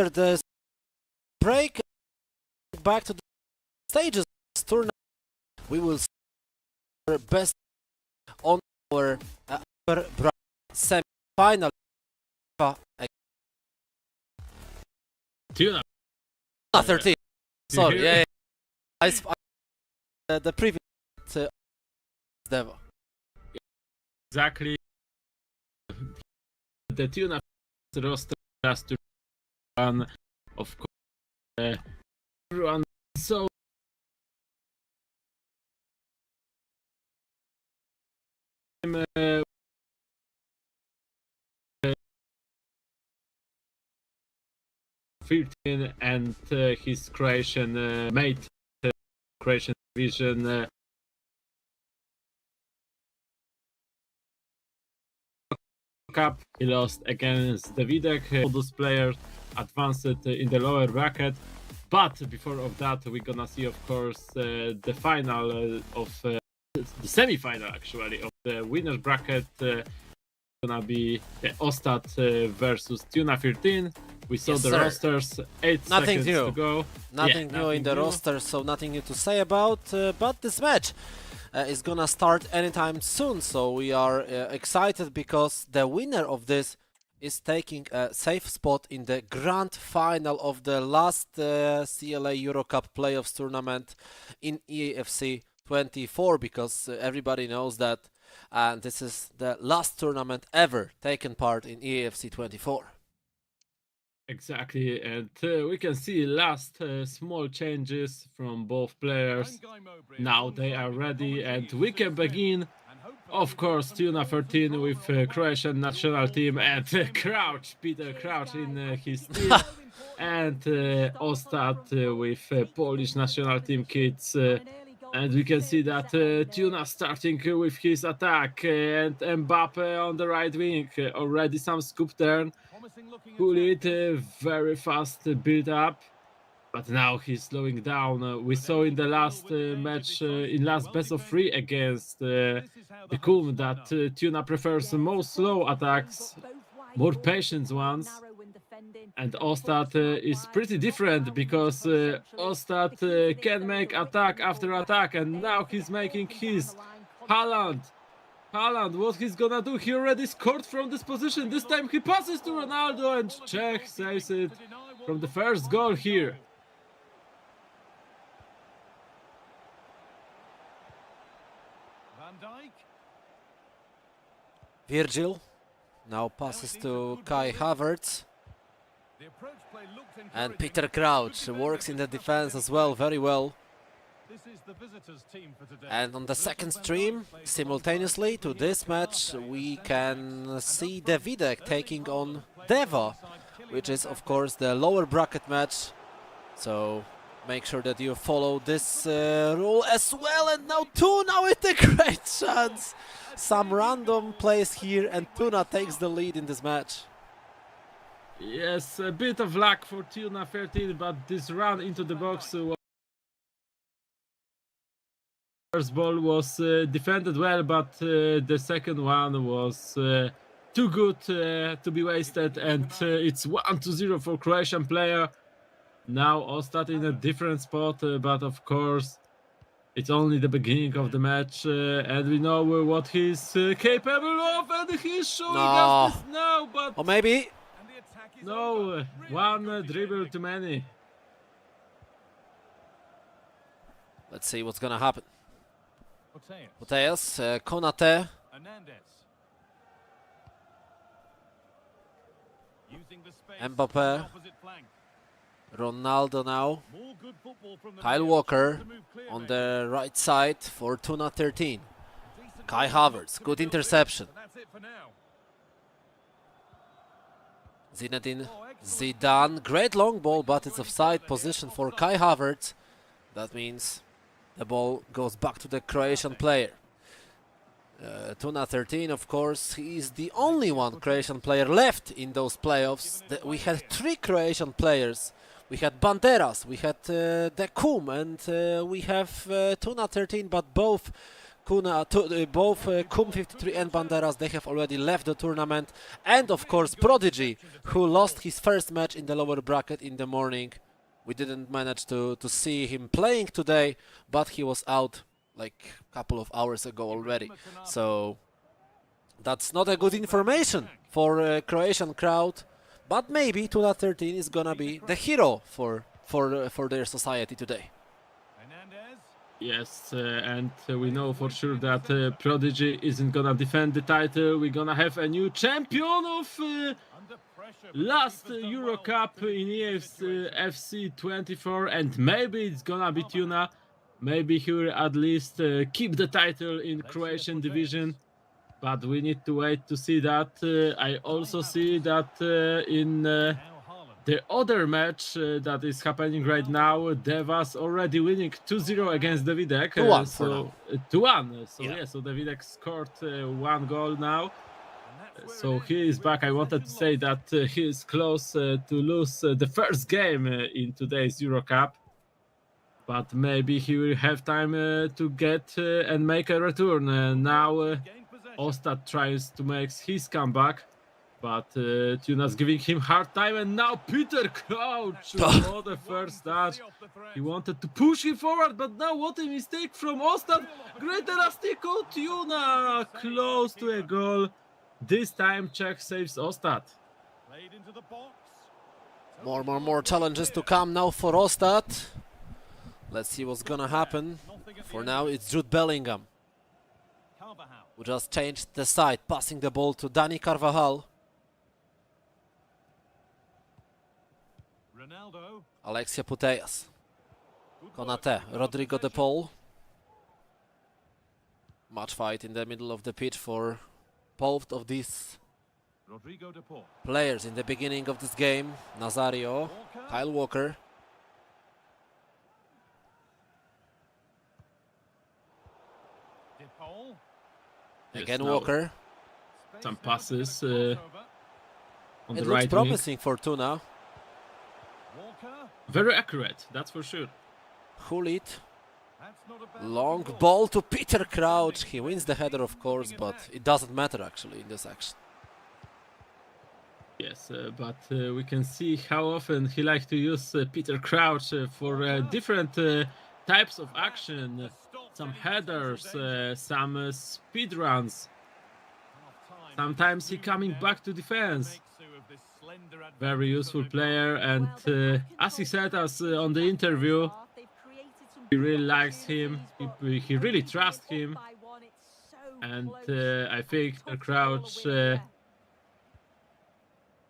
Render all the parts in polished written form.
after the break, back to the stages tournament, we will see our best on our semi-final. Tuna 13. Sorry, yeah. The previous Devo. Exactly. The Tuna roster has to run, of course. Everyone so and his Croatian mate, Croatian division. Cup. He lost against Davidek. Those players advanced in the lower bracket, but before of that we're gonna see, of course, the final of the semi-final actually of the winners bracket. Gonna be Ostad versus Tuna 13. We saw the rosters, 8 seconds to go. Nothing new in the roster, so nothing new to say about, but this match is gonna start anytime soon, so we are excited because the winner of this is taking a safe spot in the grand final of the last CLA EuroCup playoffs tournament in EAFC 24, because everybody knows that this is the last tournament ever taken part in EAFC 24. Exactly, and we can see last small changes from both players. Now they are ready and we can begin. Of course, Tuna 13 with Croatian national team and Crouch, Peter Crouch in his team. And Ostad with Polish national team kids. And we can see that Tuna starting with his attack and Mbappe on the right wing. Already some scoop turn. Pulit very fast build up, but now he's slowing down. We saw in the last match, in last best of 3 against the Kum, that Tuna prefers more slow attacks, more patient ones. And Ostad is pretty different, because Ostad can make attack after attack, and now he's making his. Haaland, what he's gonna do? He already scored from this position. This time he passes to Ronaldo and Czech saves it from the first goal here. Virgil now passes to Kai Havertz. And Peter Crouch works in the defense as well, very well. And on the second stream, simultaneously to this match, we can see Davidek taking on Deva, which is of course the lower bracket match. So make sure that you follow this rule as well. And now Tuna with a great chance. Some random plays here and Tuna takes the lead in this match. Yes, a bit of luck for Tuna 13, but this run into the box first ball was defended well, but the second one was too good to be wasted, and it's 1-0 for Croatian player. Now Ostad in a different spot, but of course it's only the beginning of the match, and we know what he's capable of, and he's showing us this now, but... Or maybe... No, one dribble too many. Let's see what's gonna happen. Mateus, Konate. Mbappe. Ronaldo now. Kyle Walker on the right side for Tuna 13. Kai Havertz, good interception. Zinedine Zidane, great long ball, but it's offside position for Kai Havertz. That means the ball goes back to the Croatian player. Tuna 13, of course, he is the only one Croatian player left in those playoffs. We had 3 Croatian players. We had Banderas, we had the Kum, and we have Tuna 13, but both Both Kum53 and Banderas, they have already left the tournament. And of course Prodigy, who lost his first match in the lower bracket in the morning. We didn't manage to see him playing today, but he was out like a couple of hours ago already. So that's not a good information for Croatian crowd, but maybe Tuna 13 is gonna be the hero for their society today. Yes, and we know for sure that Prodigy isn't gonna defend the title. We're gonna have a new champion of last EuroCup in EFC 24, and maybe it's gonna be Tuna. Maybe he will at least keep the title in Croatian division, but we need to wait to see that. I also see that in the other match that is happening right now, Devas already winning 2-0 against Davidek. 2-1 so 2-1. So yeah. yeah, so Davidek scored 1 goal now. So he is back. I wanted to say that he is close to lose the first game in today's EuroCup, but maybe he will have time to get and make a return. Now Ostad tries to make his comeback, but Tuna's giving him hard time, and now Peter Crouch. What a first touch. He wanted to push him forward, but now what a mistake from Ostad. Great elastico. Tuna close to a goal. This time Czech saves Ostad. More challenges to come now for Ostad. Let's see what's gonna happen. For now it's Jude Bellingham, who just changed the side, passing the ball to Dani Carvajal. Alexia Putellas, Konate, Rodrigo De Paul. Match fight in the middle of the pitch for both of these players in the beginning of this game. Nazario, Kyle Walker. Again Walker. Some passes on It the looks right promising for Tuna. wing. Very accurate, that's for sure. Hulit. Long ball to Peter Crouch. He wins the header, of course, but it doesn't matter actually in this action. Yes, but we can see how often he likes to use Peter Crouch for different types of action. Some headers, some speed runs. Sometimes he coming back to defense. Very useful player, and as he said us on the interview, he really likes him. He really trusts him, and I think the Crouch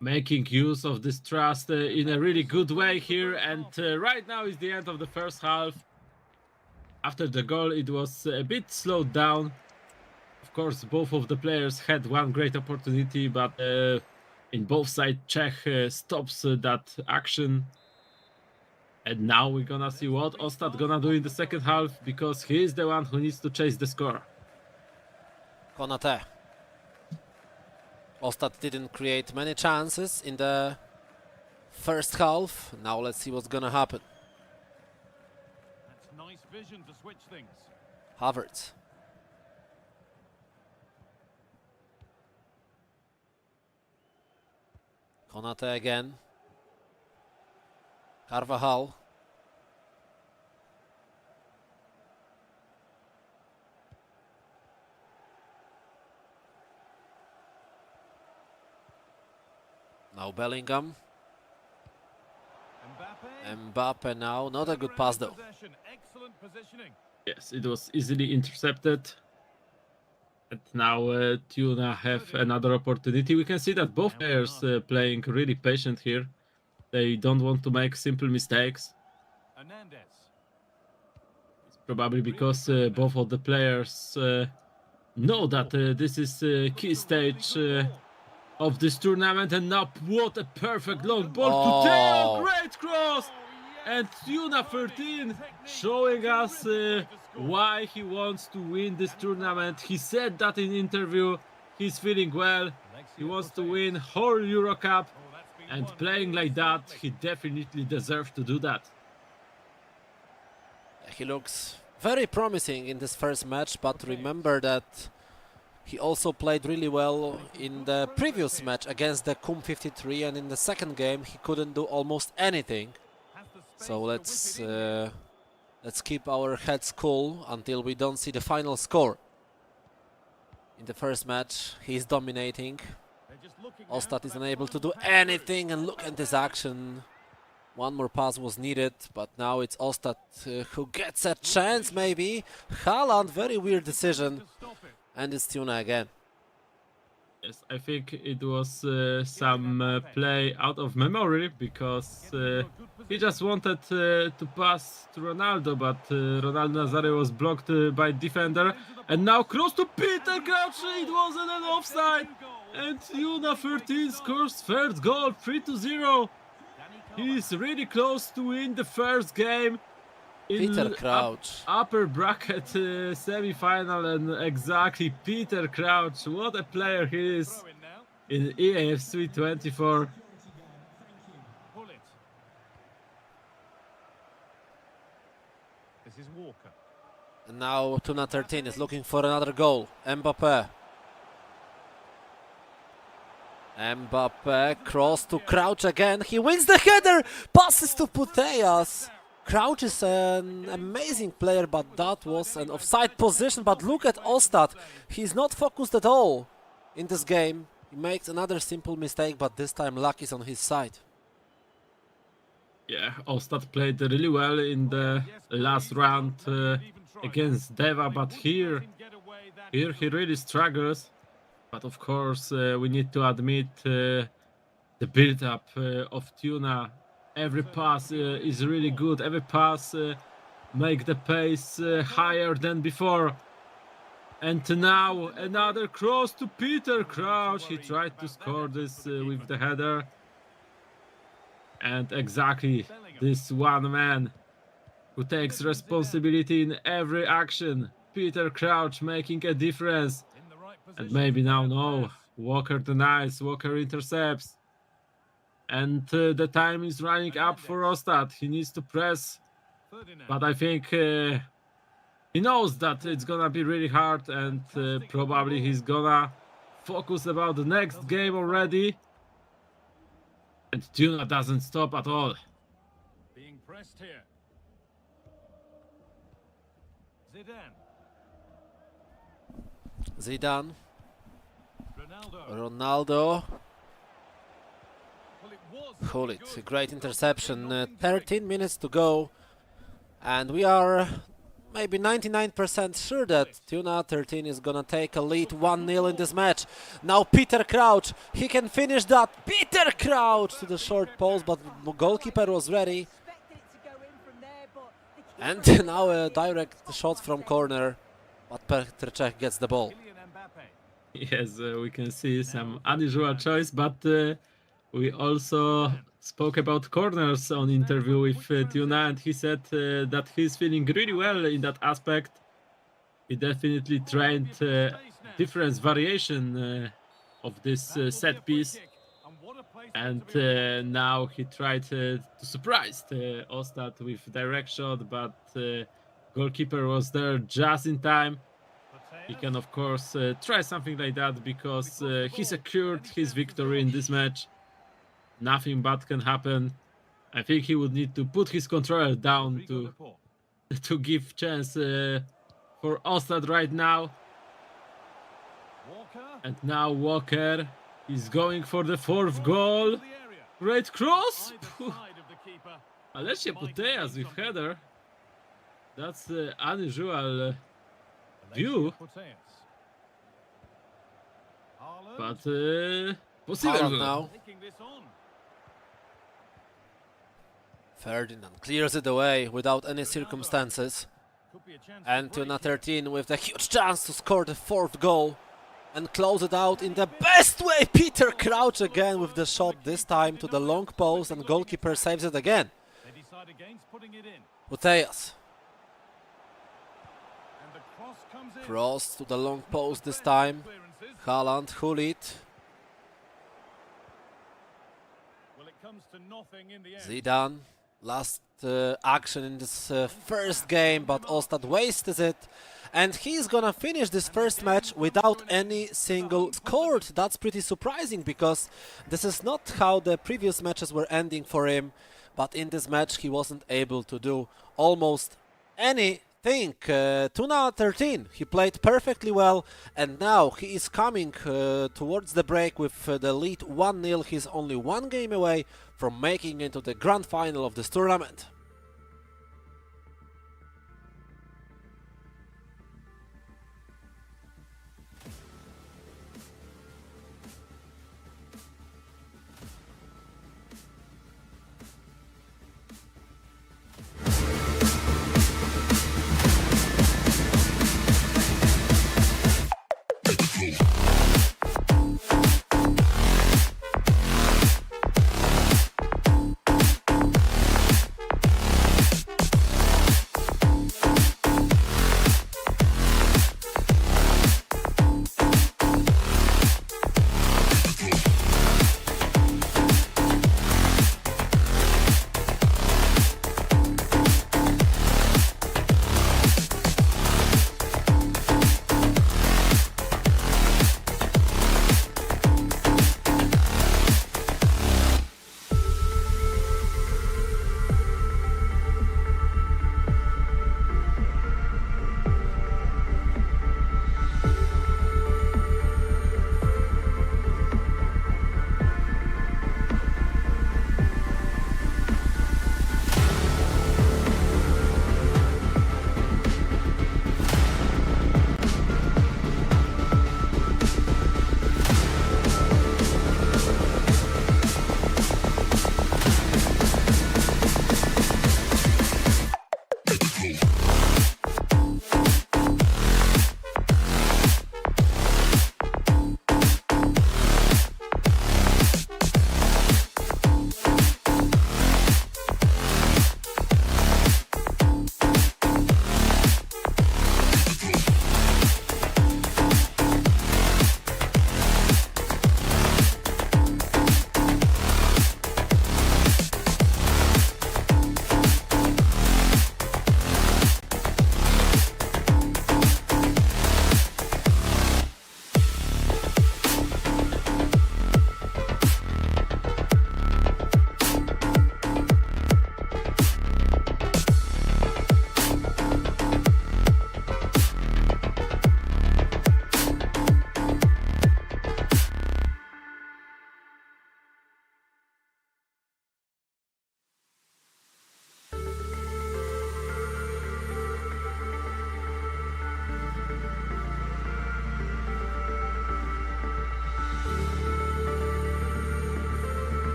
making use of this trust in a really good way here. And right now is the end of the first half. After the goal, it was a bit slowed down. Of course, both of the players had one great opportunity, but in both sides, Czech stops that action. And now we're gonna see what Ostad gonna do in the second half, because he is the one who needs to chase the score. Konate. Ostad didn't create many chances in the first half. Now let's see what's gonna happen. That's nice vision to switch things. Havertz. Konate again. Carvajal. Now Bellingham. Mbappe now. Not a good pass though. Excellent positioning. Yes, it was easily intercepted. And now Tuna have another opportunity. We can see that both players playing really patient here. They don't want to make simple mistakes. It's probably because both of the players know that this is a key stage of this tournament. And now what a perfect long ball to Theo! Great cross! And Tuna 13 showing us why he wants to win this tournament. He said that in interview. He's feeling well. He wants to win whole EuroCup. And playing like that, he definitely deserves to do that. He looks very promising in this first match, but remember that he also played really well in the previous match against the Kum 53, and in the second game he couldn't do almost anything. So let's keep our heads cool until we don't see the final score. In the first match he's dominating. Ostad is unable to do anything, and look at this action. One more pass was needed, but now it's Ostad who gets a chance maybe. Haaland, very weird decision. And it's Tuna again. Yes, I think it was some play out of memory, because he just wanted to pass to Ronaldo, but Ronaldo Nazario was blocked by defender. And now cross to Peter Crouch, it wasn't an offside. And Tuna 13 scores first goal, 3-0. He's really close to win the first game. Peter Crouch. Upper bracket semi-final, and exactly Peter Crouch. What a player he is in EAFC 24. Pull it. This is Walker. And now Tuna 13 is looking for another goal. Mbappe. Mbappe, cross to Crouch again. He wins the header. Passes to Putellas. Crouch is an amazing player, but that was an offside position. But look at Ostad. He's not focused at all in this game. He makes another simple mistake, but this time luck is on his side. Yeah, Ostad played really well in the last round against Deva, but here he really struggles. But of course, we need to admit the build-up of Tuna. Every pass is really good. Every pass make the pace higher than before. And now another cross to Peter Crouch. He tried to score this with the header. And exactly this one man who takes responsibility in every action. Peter Crouch making a difference. And maybe now, no, Walker denies, Walker intercepts. And the time is running up for Ostad. He needs to press. But I think he knows that it's gonna be really hard, and probably he's gonna focus about the next game already. And Tuna doesn't stop at all. Being pressed here. Zidane. Zidane. Ronaldo. Ronaldo. Well, it was Hulit, a great interception. 13 minutes to go. And we are maybe 99% sure that Tuna 13 is gonna take a lead 1-0 in this match. Now Peter Crouch, he can finish that. Peter Crouch to the short post, but the goalkeeper was ready. And now a direct shot from corner, but Petr Cech gets the ball. Kylian Mbappe. Yes, we can see some unusual choice, but we also spoke about corners on interview with Tuna, and he said that he's feeling really well in that aspect. He definitely trained different variation of this set piece, and now he tried to surprise Ostad with direct shot, but goalkeeper was there just in time. He can of course try something like that, because he secured his victory in this match. Nothing bad can happen. I think he would need to put his controller down to give chance for Ostad right now. And now Walker is going for the fourth goal. Great cross! Alessia Putellas with header. That's unusual view. But possible Haaland now. Ferdinand clears it away without any circumstances. And Tuna 13 with a huge chance to score the fourth goal and close it out in the best way. Peter Crouch again with the shot, this time to the long post, and goalkeeper saves it again. Putellas. Cross to the long post this time. Haaland, Hulit. Zidane. last action in this first game, but Ostad wastes it. And he's gonna finish this first match without any single scored. That's pretty surprising because this is not how the previous matches were ending for him. But in this match he wasn't able to do almost anything. Tuna 13, he played perfectly well, and now he is coming towards the break with the lead 1-0. He's only one game away from making it to the grand final of this tournament.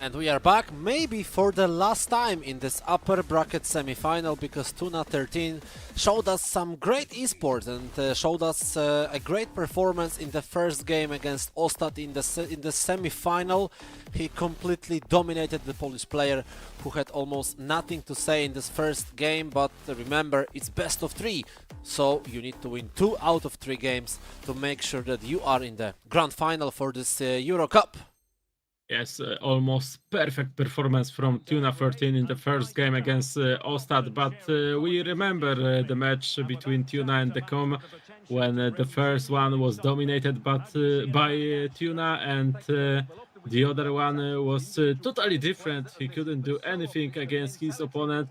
And we are back, maybe for the last time in this upper bracket semi-final, because Tuna 13 showed us some great esports and showed us a great performance in the first game against Ostad in the semi-final. He completely dominated the Polish player who had almost nothing to say in this first game, but remember, it's best of 3, so you need to win 2 out of 3 games to make sure that you are in the grand final for this EuroCup. Yes, almost perfect performance from Tuna 13 in the first game against Ostad, but we remember the match between Tuna and Decom when the first one was dominated by Tuna and the other one was totally different. He couldn't do anything against his opponent,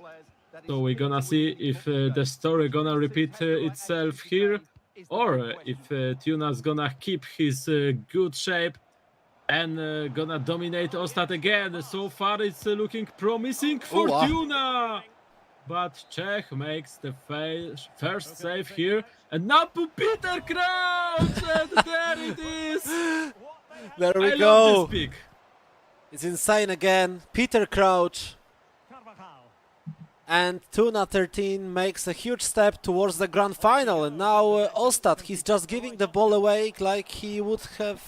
so we're gonna see if the story gonna repeat itself here or if Tuna's gonna keep his good shape and gonna dominate Ostad again. So far it's looking promising for Wow. Tuna. but Czech makes the first save here, and now to Peter Crouch, and there it is. There we I go. love this pick. It's insane again. Peter Crouch. And Tuna 13 makes a huge step towards the grand final, and now Ostad, he's just giving the ball away like he would have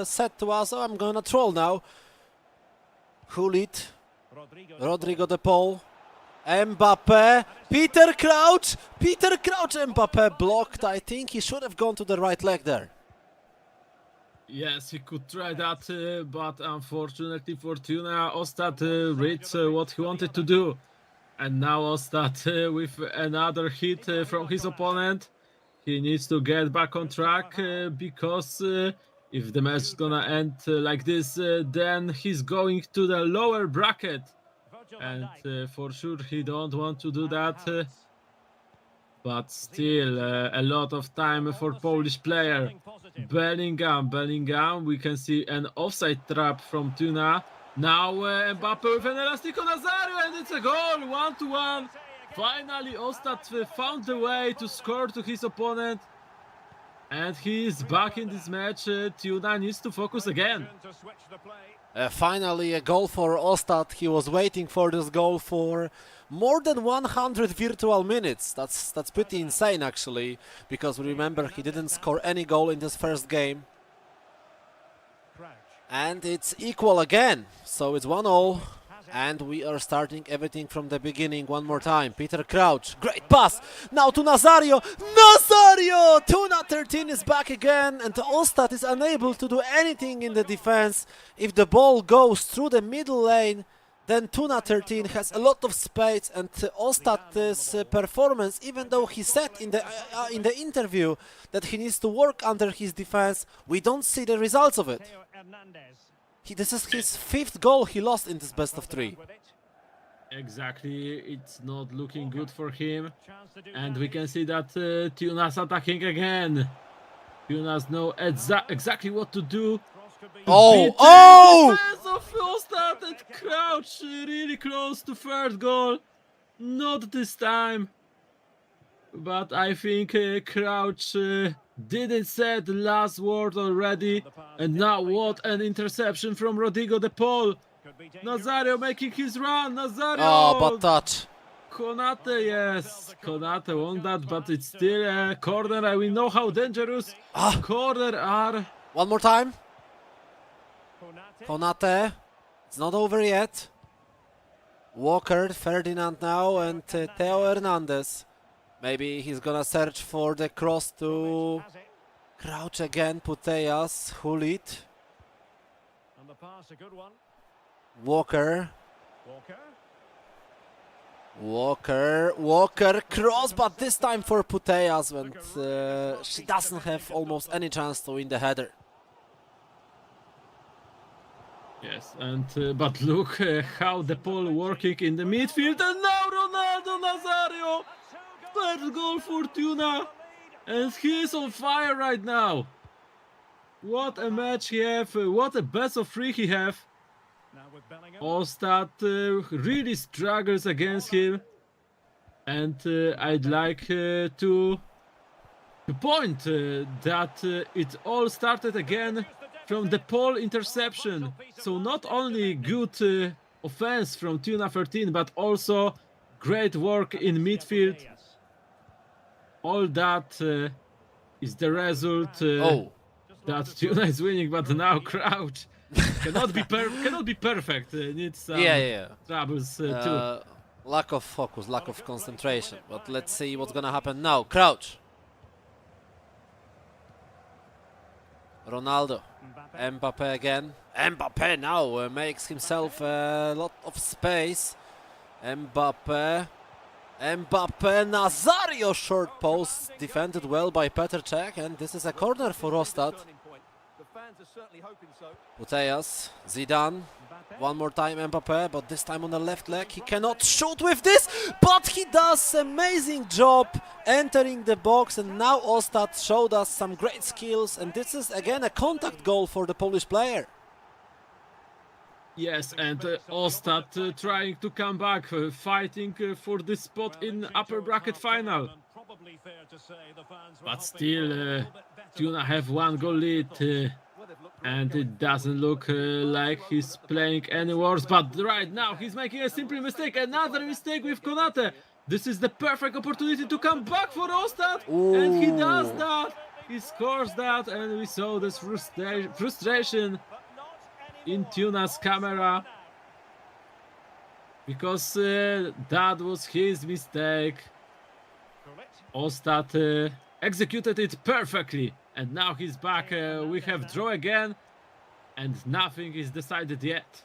said to us, oh, I'm gonna troll now. Hulit, Rodrigo de Paul, Mbappe, Peter Crouch, Mbappe blocked. I think he should have gone to the right leg there. Yes, he could try that, but unfortunately for Tuna, Ostad read what he wanted to do. And now Ostad with another hit from his opponent. He needs to get back on track because if the match is gonna end like this, then he's going to the lower bracket. And for sure he don't want to do that. But still a lot of time for Polish player. Bellingham, we can see an offside trap from Tuna. Now Mbappe with an Elastico Nazario, and it's a goal, 1-1. Finally Ostad found the way to score to his opponent. And he is back in this match. Tuna needs to focus again. Finally a goal for Ostad. He was waiting for this goal for more than 100 virtual minutes. That's pretty insane actually, because remember he didn't score any goal in this first game. And it's equal again, so it's 1-0, and we are starting everything from the beginning one more time. Peter Crouch, great pass, now to Nazario, Tuna 13 is back again, and Ostad is unable to do anything in the defense. If the ball goes through the middle lane, then Tuna 13 has a lot of space, and Ostad's performance, even though he said in the interview that he needs to work under his defense, we don't see the results of it. This is his 5th goal he lost in this best of 3. Exactly, it's not looking good for him. And we can see that Tuna's attacking again. Tuna's know exactly what to do. Oh! Defense of Ostad and Crouch really close to first goal. Not this time. But I think Crouch didn't say the last word already. And now what an interception from Rodrigo de Paul. Nazario making his run. Nazario! Oh, but touch. Konate, yes. Konate won that, but it's still a corner. And we know how dangerous corner are. One more time. Konate. It's not over yet. Walker, Ferdinand now, and Theo Hernandez. Maybe he's gonna search for the cross to Crouch again. Putellas, Hulit, Walker, cross, but this time for Putellas, when she doesn't have almost any chance to win the header. Yes, and but look how the Paul working in the midfield, and now Ronaldo Nazario, first goal for Tuna, and he is on fire right now. What a match he have! What a best of 3 he have. Ostad really struggles against him, and I'd like to point that it all started again from the Paul interception. So not only good offense from Tuna 13, but also great work in midfield. All that is the result that Tuna is winning, but now Crouch cannot be perfect. Needs some troubles too. Lack of focus, lack of concentration. But let's see what's gonna happen now. Crouch. Ronaldo. Mbappe again. Mbappe now makes himself a lot of space. Mbappe, Nazario, short post, defended well by Petr Cech, and this is a corner for Ostad. Putellas, Zidane, one more time Mbappe, but this time on the left leg. He cannot shoot with this, but he does amazing job entering the box, and now Ostad showed us some great skills, and this is again a contact goal for the Polish player. Yes, and Ostad trying to come back, fighting for this spot in upper bracket final. But still, Tuna have one goal lead, and it doesn't look like he's playing any worse. But right now he's making a simple mistake, another mistake with Konate. This is the perfect opportunity to come back for Ostad, and he does that. He scores that, and we saw this frustration in Tuna's camera, because that was his mistake. Ostad executed it perfectly, and now he's back. We have draw again, and nothing is decided yet.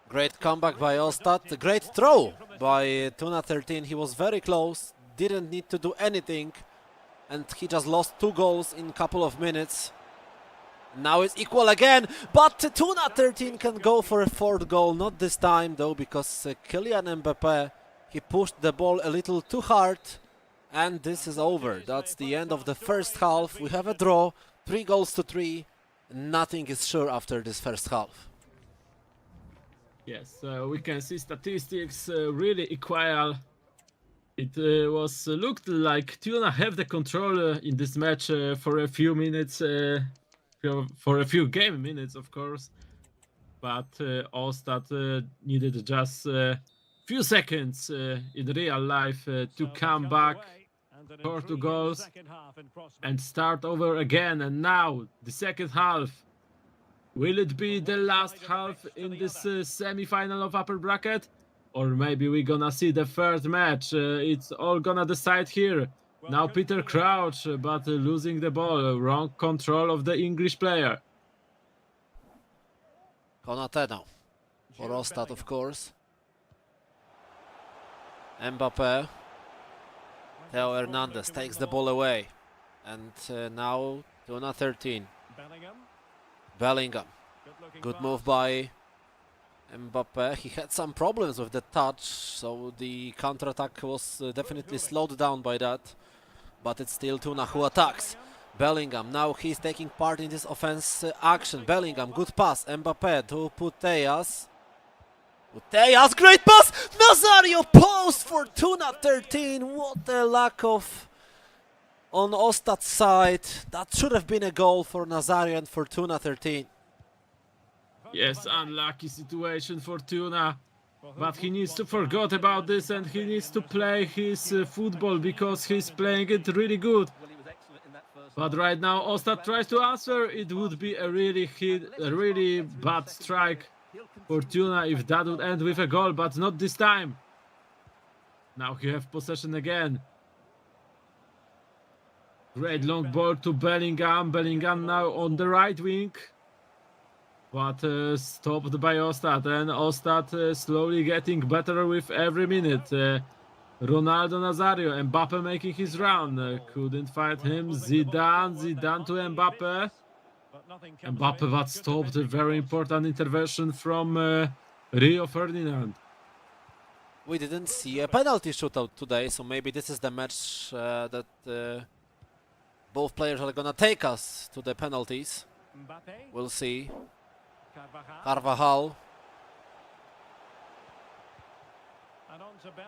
Great comeback by Ostad. Great throw by Tuna 13. He was very close, didn't need to do anything, and he just lost 2 goals in a couple of minutes. Now it's equal again, but Tuna 13 can go for a 4th goal. Not this time though, because Kylian Mbappé, he pushed the ball a little too hard, and this is over. That's the end of the first half. We have a draw, 3 goals to 3. Nothing is sure after this first half. Yes, we can see statistics really equal. It was looked like Tuna have the control in this match for a few minutes, for a few game minutes, of course. But Ostad needed just a few seconds in real life to come back, score 2 goals, and start over again. And now the second half. Will it be the last half in this semi-final of upper bracket? Or maybe we're gonna see the third match. It's all gonna decide here. Now Peter Crouch, but losing the ball. Wrong control of the English player. Konate now for Ostad, of course. Mbappé. Theo Hernandez takes the ball away. And now Tuna 13. Bellingham. Good move by Mbappé. He had some problems with the touch, so the counter-attack was definitely slowed down by that. But it's still Tuna who attacks. Bellingham, now he's taking part in this offense action. Bellingham, good pass. Mbappé to Putellas. Putellas, great pass! Nazario post for Tuna 13. What a lack of... on Ostad's side. That should have been a goal for Nazario and for Tuna 13. Yes, unlucky situation for Tuna. But he needs to forget about this, and he needs to play his football, because he's playing it really good. But right now Ostad tries to answer. It would be a really bad strike for Tuna if that would end with a goal, but not this time. Now you have possession again. Great long ball to Bellingham. Bellingham now on the right wing. But stopped by Ostad, and Ostad slowly getting better with every minute. Ronaldo Nazario, Mbappe making his run. Couldn't fight him. Zidane to Mbappe. Mbappe, but stopped. A very important intervention from Rio Ferdinand. We didn't see a penalty shootout today, so maybe this is the match that both players are gonna take us to the penalties. We'll see. Carvajal.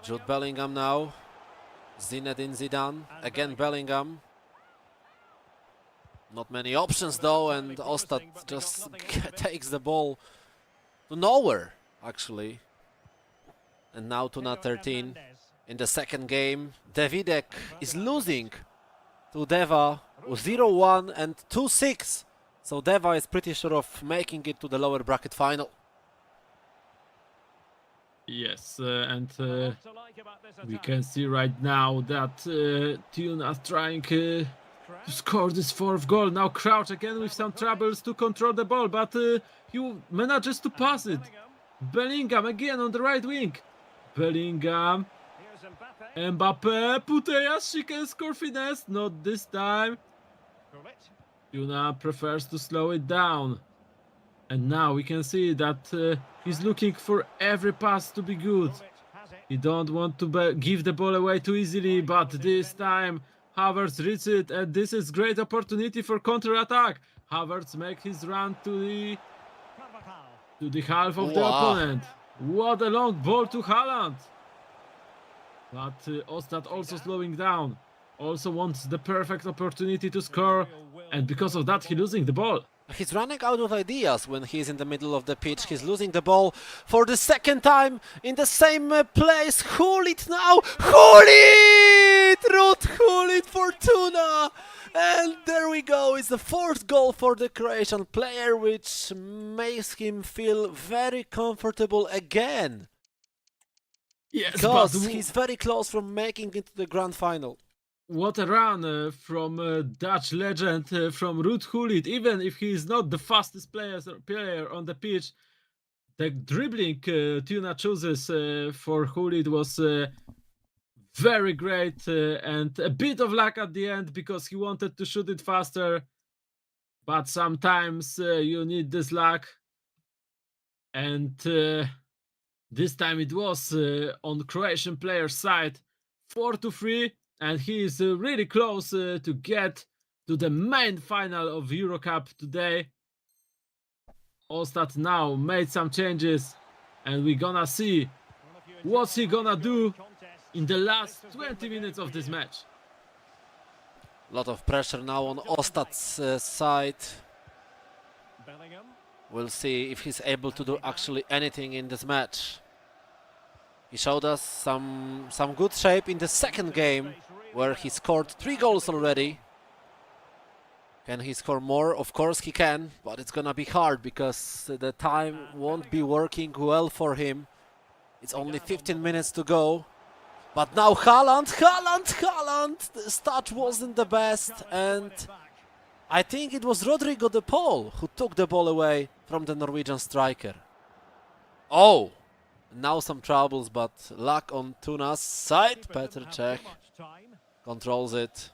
Jude Bellingham now. Zinedine Zidane. Again Bellingham. Not many options though, and Ostad just takes the ball to nowhere, actually. And now Tuna 13 in the second game. Davidek is losing to Deva 0-1 and 2-6. So Deva is pretty sure of making it to the lower bracket final. Yes, and we can see right now that Tuna is trying to score this 4th goal. Now Crouch again with some troubles to control the ball, but he manages to pass it. Bellingham again on the right wing. Bellingham. Mbappe. Putellas, she can score finesse. Not this time. Tuna prefers to slow it down. And now we can see that he's looking for every pass to be good. He don't want to give the ball away too easily, but this time Havertz reads it, and this is great opportunity for counter-attack. Havertz make his run to the to the half of the Wow. opponent. What a long ball to Haaland. But Ostad also slowing down. Also wants the perfect opportunity to score. And because of that, he's losing the ball. He's running out of ideas when he's in the middle of the pitch. He's losing the ball for the second time in the same place. Hulit now! Hulit! Ruud Hulit for Tuna! And there we go. It's the fourth goal for the Croatian player, which makes him feel very comfortable again. Yes, Because but he's very close from making it to the grand final. what a run from Dutch legend, from Ruud Gullit. Even if he is not the fastest player on the pitch, the dribbling Tuna chooses for Gullit was very great, and a bit of luck at the end because he wanted to shoot it faster. But sometimes you need this luck. And this time it was on Croatian player's side, 4-3, and he is really close to get to the main final of EuroCup today. Ostad now made some changes, and we're gonna see what's he gonna do in the last 20 minutes of this match. A lot of pressure now on Ostad's side. Bellingham. We'll see if he's able to do actually anything in this match. He showed us some good shape in the second game, where he scored 3 goals already. Can he score more? Of course he can, but it's gonna be hard because the time won't be working well for him. It's only 15 minutes to go. But now Haaland! The start wasn't the best, and I think it was Rodrigo de Paul who took the ball away from the Norwegian striker. Oh! Now some troubles, but luck on Tuna's side. Petr Cech controls it.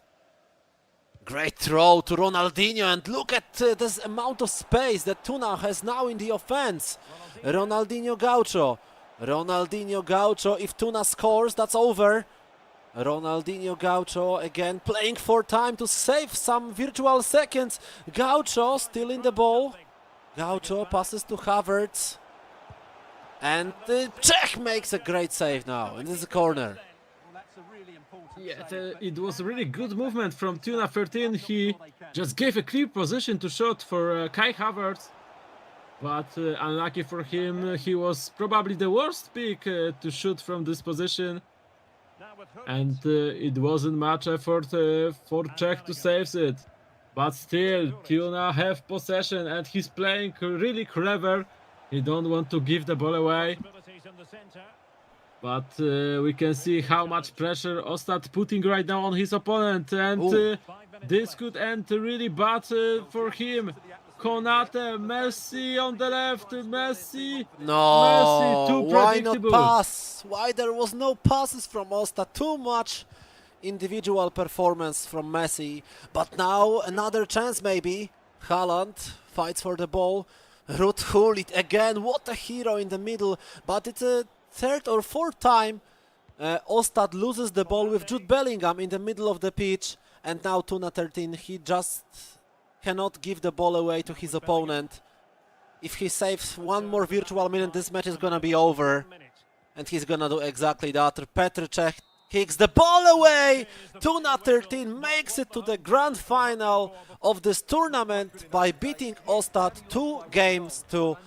Great throw to Ronaldinho, and look at this amount of space that Tuna has now in the offense. Ronaldinho Gaucho, if Tuna scores, that's over. Ronaldinho Gaucho again playing for time to save some virtual seconds. Gaucho still in the ball. Gaucho passes to Havertz. And Czech makes a great save now, and this is a corner. Yeah, it was a really good movement from Tuna 13. He just gave a clear position to shot for Kai Havertz. But unlucky for him, he was probably the worst pick to shoot from this position. And it wasn't much effort for Czech to save it. But still, Tuna have possession, and he's playing really clever. He don't want to give the ball away. But we can see how much pressure Ostad putting right now on his opponent. And this could end really bad for him. Konate, Messi on the left, Messi. No, Messi, too why not predictable. pass? Why there was no passes from Ostad? Too much individual performance from Messi. But now another chance maybe. Haaland fights for the ball. Ruud Gullit again, what a hero in the middle. But it's a third or fourth time Ostad loses the ball with Jude Bellingham in the middle of the pitch. And now Tuna 13, he just cannot give the ball away to his opponent. If he saves one more virtual minute, this match is gonna be over. And he's gonna do exactly that. Petr Cech kicks the ball away. Tuna 13 makes it to the grand final of this tournament by beating Ostad 2-0.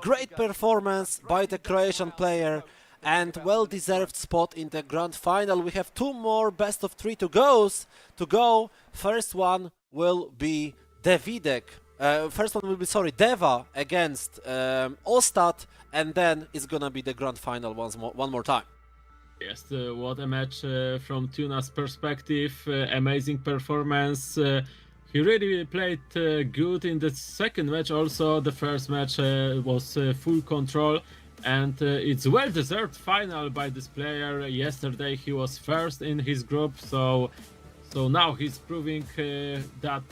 Great performance by the Croatian player and well-deserved spot in the grand final. We have 2 more best of 3 to go. First one will be Deva against Ostad, and then it's gonna be the grand final one more time. Yes, what a match from Tuna's perspective. Amazing performance. He really played good in the second match. Also, the first match was full control, and it's well-deserved final by this player. Yesterday he was first in his group, so now he's proving that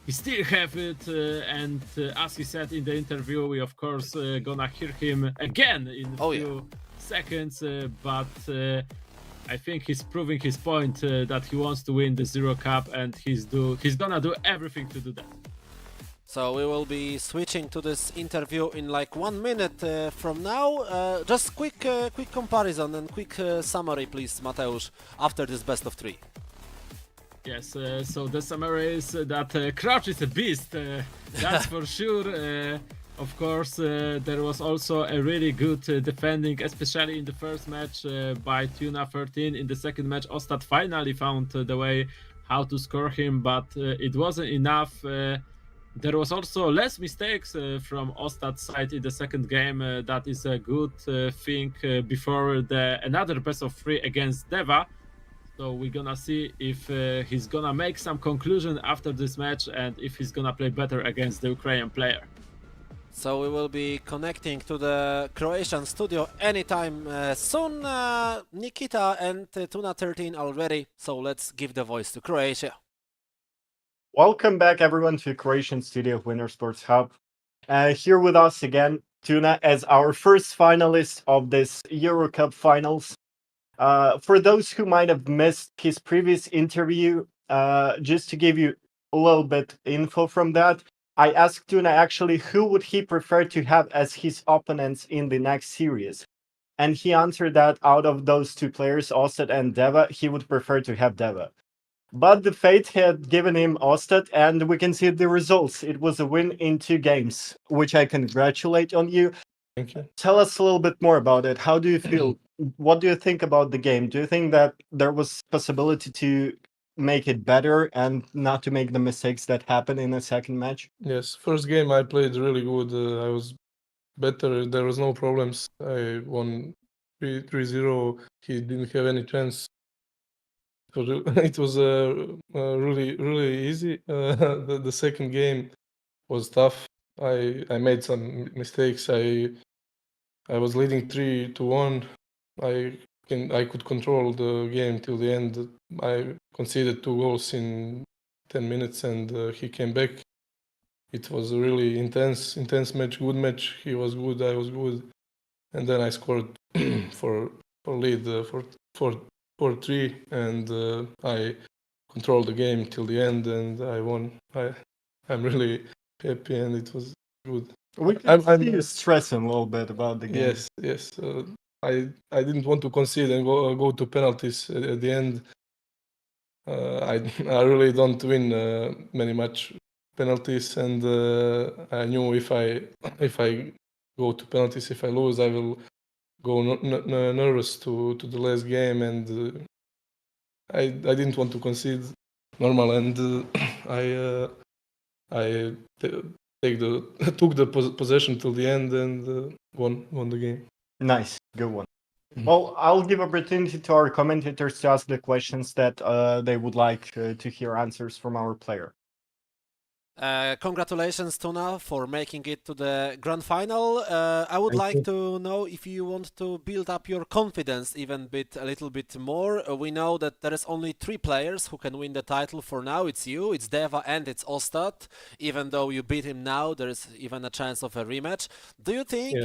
he still have it. And as he said in the interview, we of course gonna hear him again in a few seconds, but I think he's proving his point that he wants to win the EuroCup, and he's gonna do everything to do that. So we will be switching to this interview in like 1 minute from now. Just quick comparison and quick summary, please, Mateusz, after this best of 3. Yes, so the summary is that Crouch is a beast, that's for sure. Of course, there was also a really good defending, especially in the first match by Tuna 13. In the second match, Ostad finally found the way how to score him, but it wasn't enough. There was also less mistakes from Ostad's side in the second game. That is a good thing before another best of 3 against Deva. So we're gonna see if he's gonna make some conclusion after this match and if he's gonna play better against the Ukrainian player. So we will be connecting to the Croatian studio anytime soon. Nikita and Tuna 13 already, so let's give the voice to Croatia. Welcome back, everyone, to Croatian studio of Winter Sports Hub. Here with us again, Tuna, as our first finalist of this EuroCup finals. For those who might have missed his previous interview, just to give you a little bit info from that, I asked Tuna actually who would he prefer to have as his opponents in the next series. And he answered that out of those two players, Ostad and Deva, he would prefer to have Deva. But the fate had given him Ostad, and we can see the results. It was a win in 2 games, which I congratulate on you. Thank you. Tell us a little bit more about it. How do you feel? What do you think about the game? Do you think that there was possibility to make it better and not to make the mistakes that happened in the second match? Yes, first game I played really good. I was better. There was no problems. I won 3-0. He didn't have any chance. It was really easy. The second game was tough. I made some mistakes. I was leading 3-1. I could control the game till the end. I conceded 2 goals in 10 minutes, and he came back. It was a really intense match, good match. He was good, I was good, and then I scored for lead for 4-3, and I controlled the game till the end, and I won. I'm really happy, and it was good. We can see you stressing a little bit about the game. Yes. I didn't want to concede and go to penalties at the end. I really don't win many much penalties, and I knew if I go to penalties, if I lose, I will go nervous to the last game, and I didn't want to concede normal, and I took the possession till the end and won the game. Nice, good one. Well, I'll give opportunity to our commentators to ask the questions that they would like to hear answers from our player. Congratulations, Tuna, for making it to the grand final. I would Thank like you. to know if you want to build up your confidence a little bit more. We know that there is only 3 players who can win the title for now. It's you, it's Deva, and it's Ostad. Even though you beat him now, there is even a chance of a rematch. Do you think,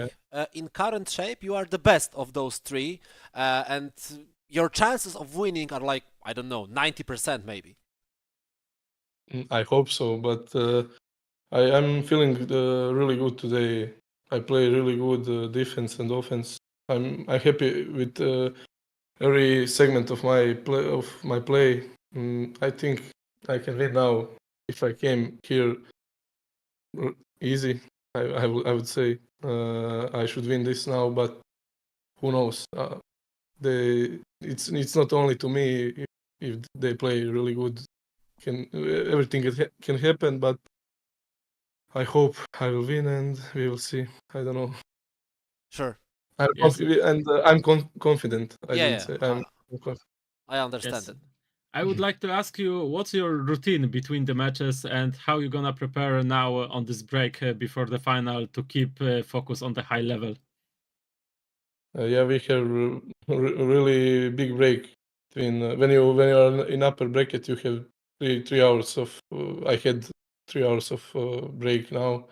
in current shape, you are the best of those 3, and your chances of winning are like, I don't know, 90% maybe? I hope so, but I'm feeling really good today. I play really good defense and offense. I'm happy with every segment of my play. I think I can win now. If I came here easy, I would say I should win this now, but who knows? It's not only to me if they play really good. Everything can happen, but I hope I will win, and we will see. I don't know. Sure. I'm Yes. confident, and I'm confident. I Yeah, didn't say I'm confident. I understand Yes. it. I would like to ask you, what's your routine between the matches and how you're gonna prepare now on this break before the final to keep focus on the high level? Yeah, we have a really big break between when you are in upper bracket. You have 3 hours of. I had 3 hours of break now.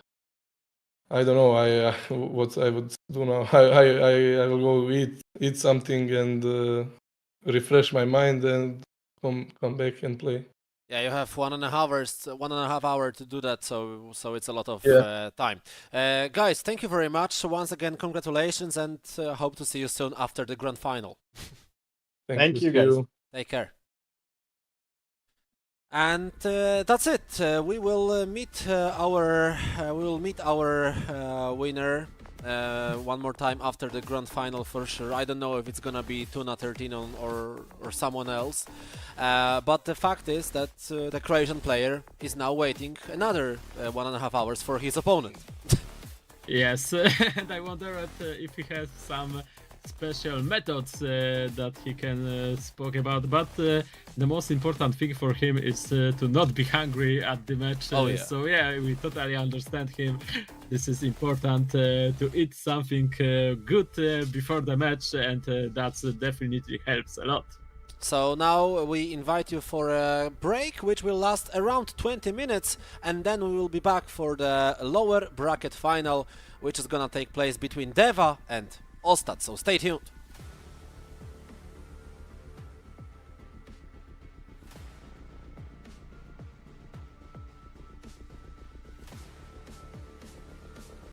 I don't know. I what I would do now. I will go eat something and refresh my mind and come back and play. Yeah, you have 1.5 hour to do that, so it's a lot of Yeah. time. Guys, thank you very much. Once again, congratulations, and hope to see you soon after the grand final. Thank you, See guys. you. Take care. And that's it. We will meet our winner one more time after the grand final for sure. I don't know if it's gonna be Tuna 13 or someone else, but the fact is that the Croatian player is now waiting another 1.5 hours for his opponent. Yes, and I wonder if he has some special methods that he can speak about. But the most important thing for him is to not be hungry at the match. Oh, yeah. So yeah, we totally understand him. This is important to eat something good before the match, and that's definitely helps a lot. So now we invite you for a break, which will last around 20 minutes, and then we will be back for the lower bracket final, which is gonna take place between Deva and Ostad. So stay tuned.